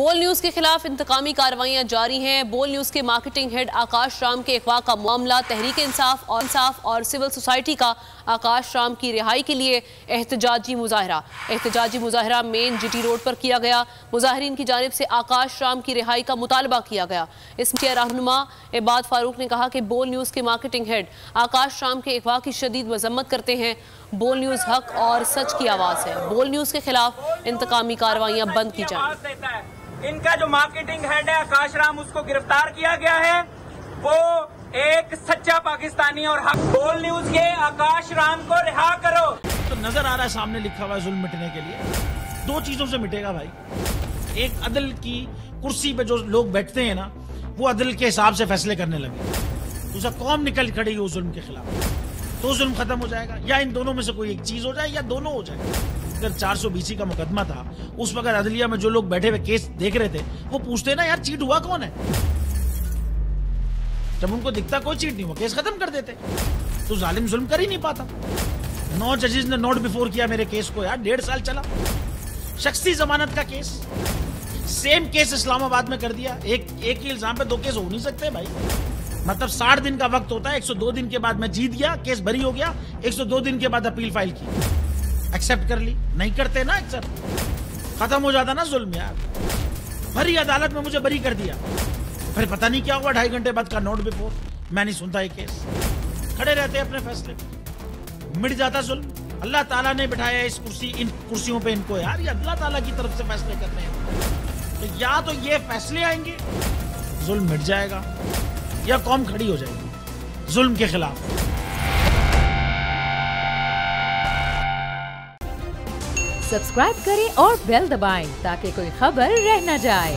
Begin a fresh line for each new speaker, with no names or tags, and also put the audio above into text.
बोल न्यूज के खिलाफ इंतकामी कार्रवाइयां जारी हैं। बोल न्यूज के मार्केटिंग हेड आकाश राम के अगवा का मामला तहरीक इंसाफ और सिविल सोसाइटी का आकाश राम की रिहाई के लिए एहतजाजी मुजाहरा मेन जीटी रोड पर किया गया। मुजाहिरीन की जानिब से आकाश राम की रिहाई का मुतालबा किया गया। इसके रहनुमा इबाद फारूक ने कहा कि बोल न्यूज के मार्केटिंग हेड आकाश राम के अगवा की शदीद मजम्मत करते हैं। बोल न्यूज हक और सच की आवाज है। बोल न्यूज के खिलाफ इंतकामी कार्रवाइयां बंद की जाए।
इनका जो मार्केटिंग हेड है आकाश राम, उसको गिरफ्तार किया गया है। वो एक सच्चा पाकिस्तानी और हक। बोल न्यूज के आकाश राम को रिहा करो।
तो नजर आ रहा है सामने लिखा हुआ है जुल्म मिटने के लिए। दो चीजों से मिटेगा भाई, एक अदल की कुर्सी पे जो लोग बैठते हैं ना, वो अदल के हिसाब से फैसले करने लगे। दूसरा कौम निकल खड़ी हो जुल्म के खिलाफ, तो जुल्म खत्म हो जाएगा। या इन दोनों में से कोई एक चीज हो जाए या दोनों हो जाए। अगर 420 का मुकदमा था, उस वक्त अदलिया में जो लोग बैठे हुए केस देख रहे थे, वो पूछते ना यार चीट हुआ कौन है। जब उनको दिखता कोई चीट नहीं हुआ, केस खत्म कर देते। तो जालिम जुल्म कर ही नहीं पाता। 9 जजेस ने नोट बिफोर किया मेरे केस को यार, 1.5 साल चला। शख्सी जमानत का केस, सेम केस इस्लामाबाद में कर दिया। एक ही इल्जाम पे 2 केस हो नहीं सकते भाई। मतलब 60 दिन का वक्त होता है। 102 दिन के बाद मैं जीत गया, केस बरी हो गया। 102 दिन के बाद अपील फाइल की, एक्सेप्ट कर ली। नहीं करते ना एक्सेप्ट, खत्म हो जाता ना जुल्म यार। भरी अदालत में मुझे बरी कर दिया, फिर पता नहीं क्या हुआ 2.5 घंटे बाद का नोट बिफोर। मैं नहीं सुनता ये केस, खड़े रहते अपने फैसले, मिट जाता जुल्म। अल्लाह ताला ने बिठाया इन कुर्सियों पे इनको यार, ये अल्लाह ताला की तरफ से फैसले करने हैं। तो या तो ये फैसले आएंगे, जुल्म मिट जाएगा, या कौम खड़ी हो जाएगी जुल्म के खिलाफ।
सब्सक्राइब करें और बेल दबाएं ताकि कोई खबर रह न जाए।